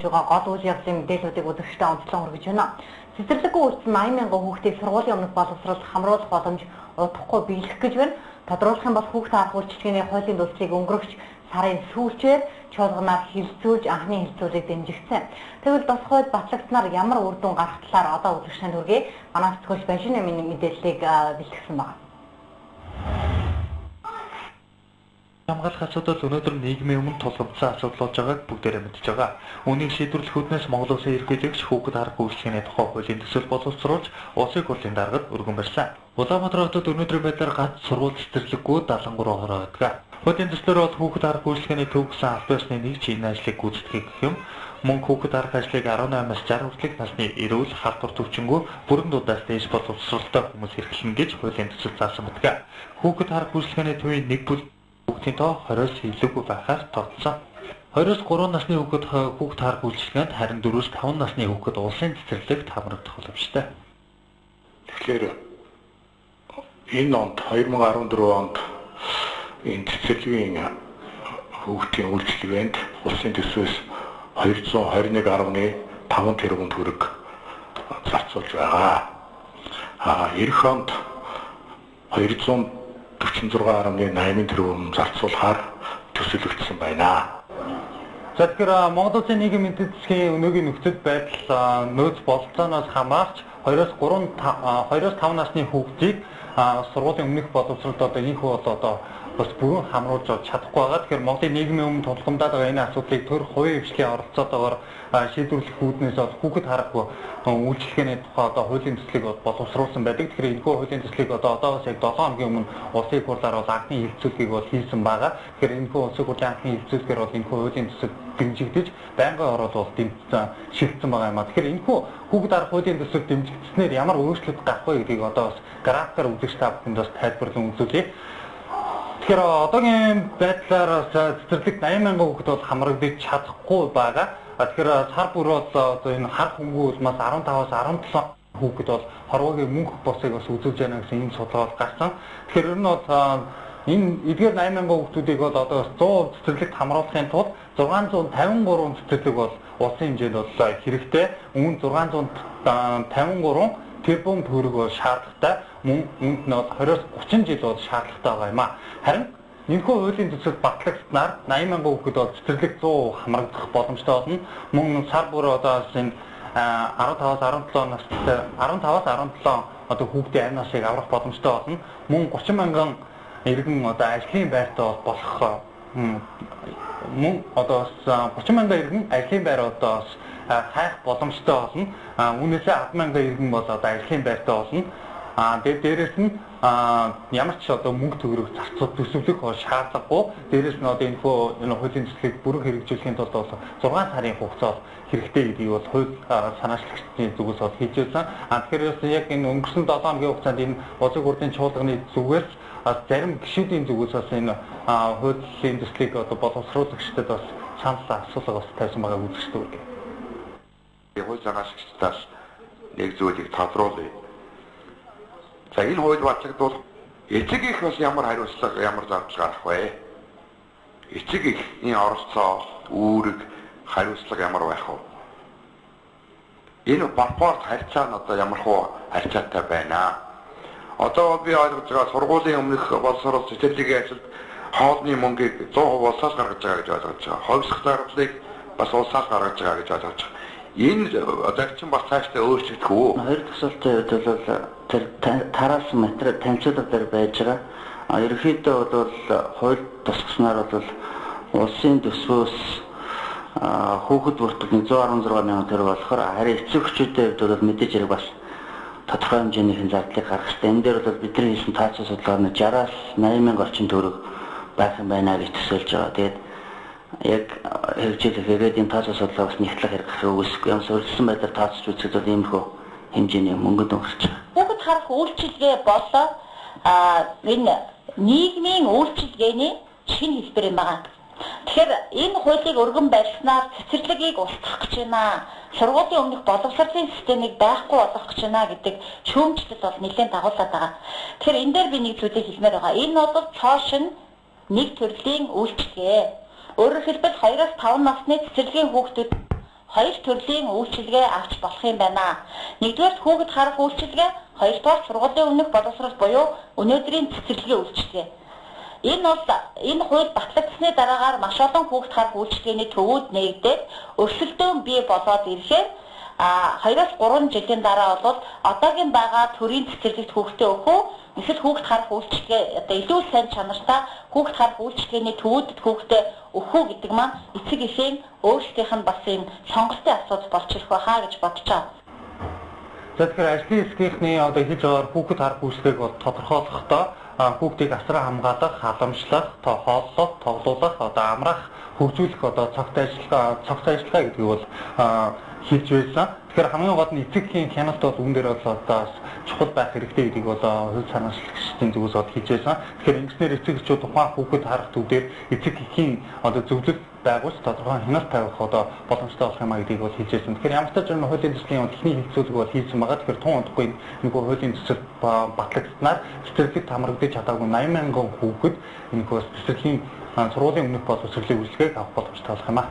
байгаа гол үйл явдлын мэдээллүүдийг үзэгчдэд онцлон хүргэж байна. Цэцэрлэггүй үйлдэл 80 мянган хүүхдийг сургуулийн өмнөх боловсрол хамруулах боломж удахгүй биелэх гэж байна. Тодруулах юм бол хүүхд харах үйлчилгээний хуулийн дүрслийг өнгөрөгч сарын сүүлчээр чуулганаар хилцүүлж анхны хилцүүлгийг дэмжигдсэн. Тэгвэл тус хууль батлагдсанаар ямар үр дүн гарах талаар одоо үзэгчдэнд хүргэе. Манай сэтгүүлч Бажин Амины мэдээллийг бэлтгэсэн байна. Хамгаалах асуудал өнөөдөр нийгмийн өмнө тулгамдсан асуудал болж байгааг бүгдээрээ мэдж байгаа. Үүнийг шийдвэрлэх үүднээс Монгол Улсын ерөнхийлөгч хүүхэд харах үйлчилгээний тухай хуулийн төсөл боловсруулж улсын хурлын даргад өргөн барьсан. Улаанбаатар хотод өнөөдрийн байдлаар ганц сургууль цэцэрлэггүй 73 хороо байдаг. Хуулийн төслөөр бол хүүхэд харах үйлчилгээний төвөгсөн аль биесны нэг ч энэ ажлыг гүйцэтгэх гэх юм. Мөн хүүхэд харах ажлыг 18-аас 60 хүртэлх насны эрүүл халтур төвчнгөө бүрэн дуудаас дээш боловсролтой хүмүүс эрхлэнэ гэж хуулийн төсөл заасан байдаг. Хүүхэд харах үйлчилгээний төвийн нэг бүл хүүхдийн тоо 20-с илүүгүй байхаар тооцсон. 20-с 3 насны хүүхэд харах үйлчилгээнд харин 4-с 5 насны хүүхэд улсын цэцэрлэгт хамрагдах боломжтой. Тэгэхээр энэ онд 2014 онд энэ цэцэрлэгийн хүүхдийн үйлчилгээнд улсын төсвөөс 221.5 тэрбум төгрөг зарцуулж байгаа. Эх онд 246.8 тэрбум зарцуулахаар төсөөлөгдсөн байна. За тэгэхээр Монгол Улсын нийгмийн эдийн засгийн өнөөгийн нөхцөл байдал нөөц бололцооноос хамаарч 2-5 насны хүүхдийг сургуулийн өмнөх боловсролд одоо энэ хүү одоо бас бүрэн хамруулж чадахгүй байгаа. Тэгэхээр Монголын нийгмийн өмнө тулгамдаад байгаа энэ асуудлыг төр хувийн хвшлийн оролцоотойгоор шийдвэрлэх үүднээс хүүхэд харах үйлчилгээний тухай одоо хуулийн төслийг боловсруулсан байдаг. Тэгэхээр энэхүү хуулийн төслийг одоогоос яг 7 хоногийн өмнө улсын хурлаар бол анхны хилцүүлгийг бол хийсэн байгаа. Тэгэхээр энэхүү улсын хурлын анхны хилцүүлгээр бол энэхүү хуулийн төсөл дэмжигдэж байнгын орол бол шилжсэн байгаа юм а. Тэгэхээр энэхүү хүүхэд харах хуулийн төсөл дэмжигдснээр ямар өөрчлөлт гарах вэ гэдгийг одоо бас графикаар үзэж та бүхэнд бас тайлбарлан үзүүлье. Тэгэхээр одоогийн байдлаар цэцэрлэгт 80 мянган хүүхэд бол хамрагдаж чадахгүй байгаа. Тэгэхээр сар бүр бол одоо энэ хар хөнгүү улмаас 15-аас 17 хүүхэд бол хорвоогийн мөнх босыг бас үзүүлж байна гэсэн ийм судалгаа гарсан. Тэгэхээр ер нь бол энэ эдгээр 80 мянган хүүхдүүдийг бол одоо 100% цэцэрлэгт хамруулахын тулд 653 цэцэрлэг бол улсын хэмжээнд бол хэрэгтэй. Үүнд 653 тэрбум төгрөг бол шаардлагатай. Мөн үүнд нь 20-30 жил бол шаардлагатай байгаа юм а. Харин энэхүү хуулийн төсөл батлагдсанаар 80 мянган хүүхэд бол цэцэрлэг 100% хамрагдах боломжтой болно. Мөн сар бүр одоо энэ 15-аас 17 одоо хүүхдийн амь насыг аврах боломжтой болно. Мөн 30 мянган иргэн одоо ажлын байртаа болох мөн одоо 30 мянган иргэн ажлын байр одоо хайх боломжтой болно. Үүнээсээ 10 мянган иргэн бол одоо ажлын байртаа болно. Дээрээс нь ямар ч одоо мөнгө төгрөг зарцуулах төсөвлөх шаардлагагүй. Дээрээс нь одоо энэ хуулийн төслийг бүрэн хэрэгжүүлэхийн тулд бол 6 сарын хугацаа хэрэгтэй гэдгийг бол хууль санаачлагчдын зүгээс бол хийж байсан. Тэгэхээр яг энэ өнгөрсөн 7 хоногийн хугацаанд энэ улсын хурлын чуулганы зүгээс зарим гишүүдийн зүгээс бас энэ хуулийн төслийг одоо боловсруулагчдад бас санал асуулга бас тавьсан байгаа үзэгчтэй үг. Хууль санаачлагчдаас нэг зүйлийг тодруулъя. За энэ хууль батлагдвал эцэг их бас ямар хариуцлага ямар зардал гарах вэ? Эцэг ихний оролцоо, үүрэг, хариуцлага ямар байх вэ? Энэ пропорт харьцаа нь одоо ямар хөө харьцаатай байна? Одоо би ойлгож байгаа сургуулийн өмнөх боловсрол цэцэрлэгийн ажилд хоолны мөнгийг 100% улсаас гаргаж байгаа гэж ойлгож байгаа. Ховсох зардлыг бас улсаас гаргаж байгаа гэж ойлгож байгаа. Энэ зарчим бас цаашдаа өөрчлөгдөх үү? Хоёр тусалтай үед бол тэр тараасан материал тамцуулаад байж байгаа. Ерөнхийдөө бол хууль тусгаснаар бол улсын төсвөөс хүүхэд бүртгэл 116 мянган төгрөг болохоор харин эцэг эхчүүдийн хувьд бол мэдээж хэрэг бас тодорхой хэмжээний зардлыг гаргах хэрэгтэй. Энэ дээр бол бидний хийсэн тооцоо судалгаар нь 60-аас 80 мянга орчим төгрөг байх юм байна гэж төсөөлж байгаа. Тэгээд яг хэрэгжүүлэхэд энэ тооцоо судалгаас нэгтлэх хэрэг гарах үгүйсгүй. Ямар сурчсан байдлаар тооцож үзэхэд бол иймэрхүү хэмжээний мөнгөд өнгөрч байгаа. Хүүхэд харах үйлчилгээ болоо энэ нийгмийн үйлчилгээний шинэ хэлбэр юм байна. Тэгэхээр энэ хуулийг өргөн барьснаар цэцэрлэгийг устгах гэж байна. Сургуулийн өмнөх боловсролын системийг байхгүй болгох гэж байна гэдэг шүүмжлэл бол нэлээд дагуулад байгаа. Тэгэхээр энэ дээр би нэг зүйлийг хэлмээр байгаа. Энэ бол цоошин нэг төрлийн үйлчилгээ. Өөрөөр хэлбэл 2-5 насны цэцэрлэгийн хүүхдүүд хоёр төрлийн үйлчилгээ авч болох юм байна. Нэгдүгээр хүүхэд харах үйлчилгээ, хоёрдугаар сургуулийн өмнөх боловсрол буюу өнөөдрийн цэцэрлэгийн үйлчилгээ. Энэ хууль батлагдсны дараагаар маш олон хүүхэд харах үйлчилгээний төвүүд нэгдээд өрсөлдөөн бий болоод ирэхээр 2-3 жилийн дараа бол одоогийн байгаа төрийн цэцэрлэгт хүүхдээ өгөх, эсвэл хүүхэд харах үйлчилгээ одоо илүү сайн чанартай хүүхэд харах үйлчилгээний төвүүдэд хүүхдээ өгөх гэдэг маань эцэг эхийн өөрсдийнх нь бас юм сонголтын асуудал болж ирэх байхаа гэж бодож байна. За тэгэхээр ажлын хэсгийнхний одоо хийж байгаа хүүхэд харах үйлчилгээг бол тодорхойлохдоо хүүхдийг асран хамгаалах, халамжлах, хооллох, тоглуулах, одоо амраах, хөгжүүлэх одоо цогц ажиллагаа гэдгийг бол хийж байсан. Тэгэхээр хамгийн гол нь эцэгхийн хяналт бол үүн дээр бол одоо чухал байх хэрэгтэй гэдгийг бол хувь санаачлагчдын зүгээс бол хийж байсан. Тэгэхээр ингэснээр эцэг эхчүүд тухайн хүүхэд харах төв дээр эцэг эхийн одоо зөвлөлт байгуулж тодорхой хяналт тавих одоо боломжтой болох юм а гэдгийг бол хийж байсан. Тэгэхээр ямар ч зүйл хуулийн төслийн техник хэлцүүлэг бол хийсэн байгаа. Тэгэхээр тун удахгүй нэг хуулийн төсөл батлагдсанаар цэцэрлэгт хамрагдаж чадаагүй 80 мянган хүүхэд энэ хөөс цэцэрлэгийн сургуулийн өмнөх боловсролын үйлчилгээг авах боломжтой болох юм а.